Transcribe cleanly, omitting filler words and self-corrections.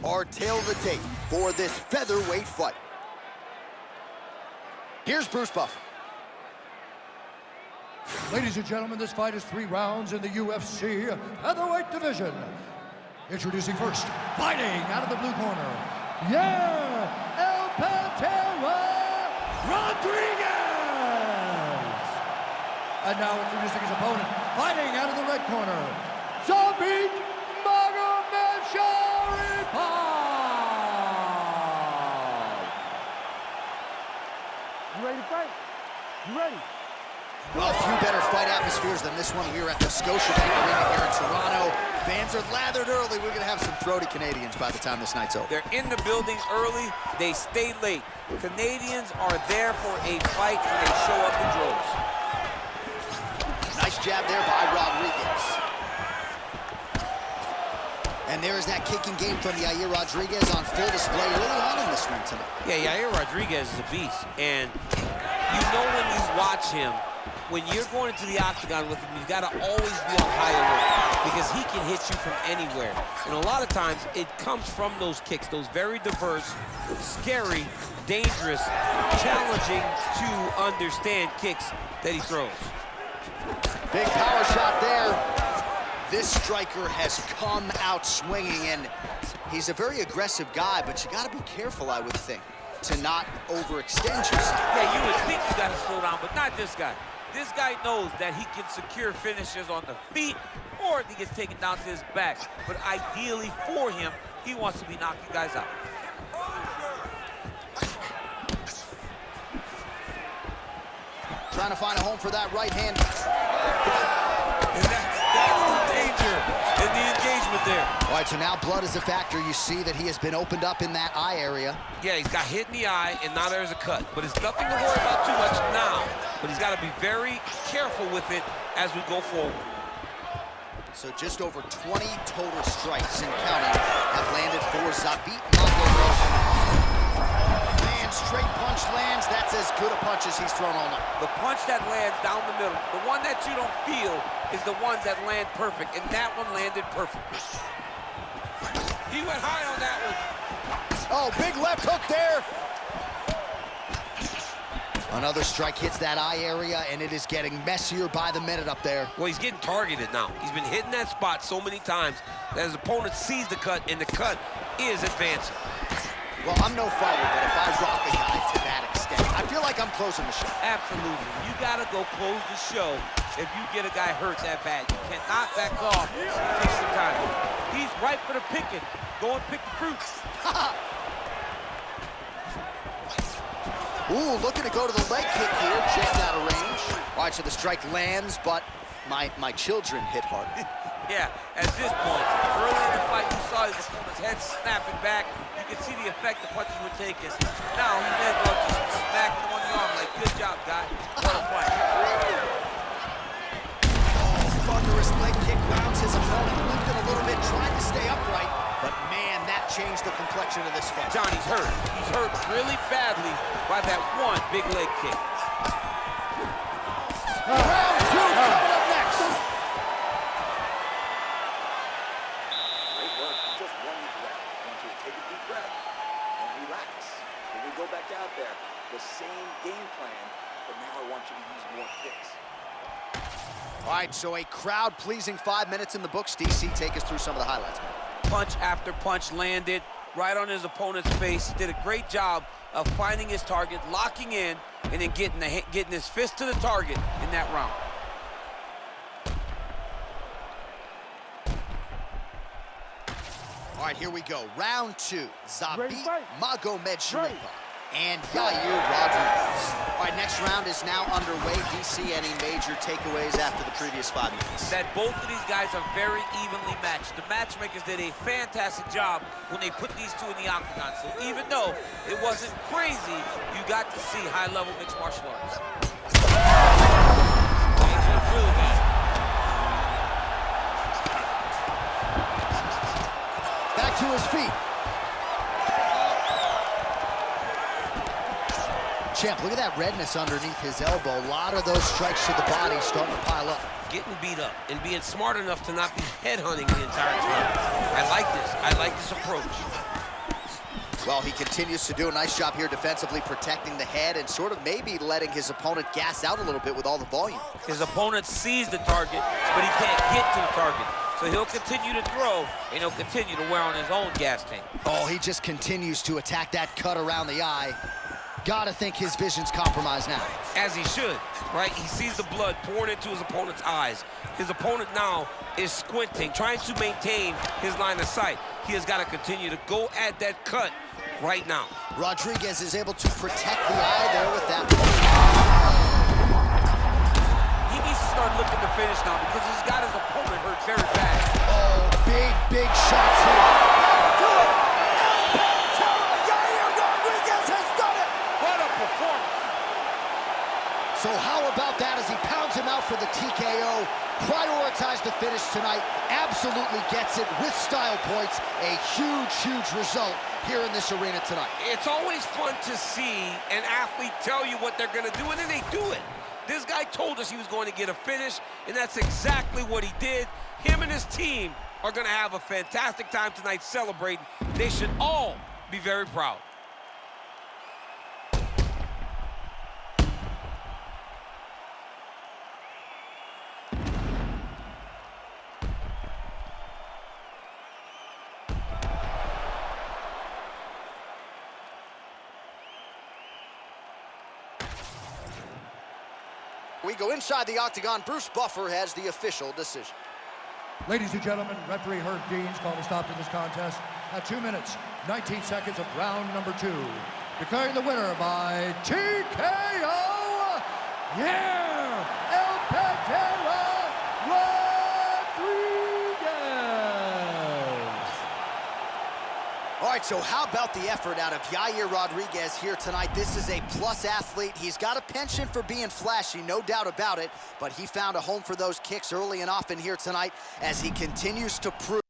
our tale of the tape for this featherweight fight. Here's Bruce Buffer. Ladies and gentlemen, this fight is 3 rounds in the UFC featherweight division. Introducing first, fighting out of the blue corner, Yair El Pantera Rodriguez. And now introducing his opponent, fighting out of the red corner, Zabit Magomedsharipov. You ready to fight? You ready? Well, a few better fight atmospheres than this one. We were at the Scotiabank Arena here in Toronto. Fans are lathered early. We're going to have some throaty Canadians by the time this night's over. They're in the building early. They stay late. Canadians are there for a fight, and they show up in droves. Nice jab there by Rodriguez. And there is that kicking game from Yair Rodriguez on full display early on in this one tonight. Yeah, Yair Rodriguez is a beast, and you know when you watch him, when you're going into the octagon with him, you've got to always be on high alert because he can hit you from anywhere. And a lot of times, it comes from those kicks, those very diverse, scary, dangerous, challenging to understand kicks that he throws. Big power shot there. This striker has come out swinging, and he's a very aggressive guy, but you got to be careful, I would think, to not overextend yourself. Yeah, you would think you got to slow down, but not this guy. This guy knows that he can secure finishes on the feet, or he gets taken down to his back. But ideally for him, he wants to be knocking guys out. Trying to find a home for that right hand. And that's the danger in the engagement there. All right, so now blood is a factor. You see that he has been opened up in that eye area. Yeah, he's got hit in the eye, and now there's a cut. But it's nothing to worry about too much now. But he's got to be very careful with it as we go forward. So just over 20 total strikes and counting have landed for Zabit Magomedsharipov. Man, straight punch lands. That's as good a punch as he's thrown all night. The punch that lands down the middle, the one that you don't feel is the ones that land perfect, and that one landed perfectly. He went high on that one. Oh, big left hook there. Another strike hits that eye area, and it is getting messier by the minute up there. Well, he's getting targeted now. He's been hitting that spot so many times that his opponent sees the cut, and the cut is advancing. Well, I'm no fighter, but if I rock a guy to that extent, I feel like I'm closing the show. Absolutely. You got to go close the show if you get a guy hurt that bad. You cannot back off and take some time. He's ripe for the picking. Go and pick the fruits. Ooh, looking to go to the leg kick here, just out of range. All right, so the strike lands, but my children hit hard. Yeah, at this point, early in the fight, you saw his opponent's head snapping back. You can see the effect the punches were taking. Now he may go just smacking him on the arm like, good job, guy. What a fight. Oh, thunderous leg kick rounds his opponent, lifted a little bit, trying to stay upright, but man, that changed the complexion of this fight. Johnny's hurt. He's hurt really badly by that one big leg kick. Round 2 coming up next. Great work. Just one breath. I want you to take a deep breath and relax. When we go back out there, the same game plan, but now I want you to use more kicks. All right, so a crowd-pleasing 5 minutes in the books. DC, take us through some of the highlights, man. Punch after punch landed right on his opponent's face. He did a great job of finding his target, locking in, and then getting his fist to the target in that round. All right, here we go. Round 2. Zabit Magomedsharipov and Yair Rodriguez. All right, next round is now underway. DC, any major takeaways after the previous 5 minutes? That both of these guys are very evenly matched. The matchmakers did a fantastic job when they put these two in the octagon. So even though it wasn't crazy, you got to see high-level mixed martial arts. Back to his feet. Champ, look at that redness underneath his elbow. A lot of those strikes to the body starting to pile up. Getting beat up and being smart enough to not be headhunting the entire time. I like this. I like this approach. Well, he continues to do a nice job here defensively, protecting the head and sort of maybe letting his opponent gas out a little bit with all the volume. His opponent sees the target, but he can't get to the target. So he'll continue to throw, and he'll continue to wear on his own gas tank. Oh, he just continues to attack that cut around the eye. Gotta think his vision's compromised now. As he should, right? He sees the blood pouring into his opponent's eyes. His opponent now is squinting, trying to maintain his line of sight. He has got to continue to go at that cut right now. Rodriguez is able to protect the eye there with that. He needs to start looking to finish now because he's got his opponent hurt very bad. Oh, big shots here. Do it! Yair Rodriguez has done it! What a performance! So how about that as he pounds him out for the TKO? Prioritize the finish tonight. Absolutely gets it with style points. A huge result here in this arena tonight. It's always fun to see an athlete tell you what they're going to do, and then they do it. This guy told us he was going to get a finish, and that's exactly what he did. Him and his team are going to have a fantastic time tonight celebrating. They should all be very proud. We go inside the octagon. Bruce Buffer has the official decision. Ladies and gentlemen, referee Herb Dean's called a stop to this contest at 2 minutes, 19 seconds of round number 2. Declaring the winner by TKO, Yair Rodriguez. All right, so how about the effort out of Yair Rodriguez here tonight? This is a plus athlete. He's got a penchant for being flashy, no doubt about it, but he found a home for those kicks early and often here tonight as he continues to prove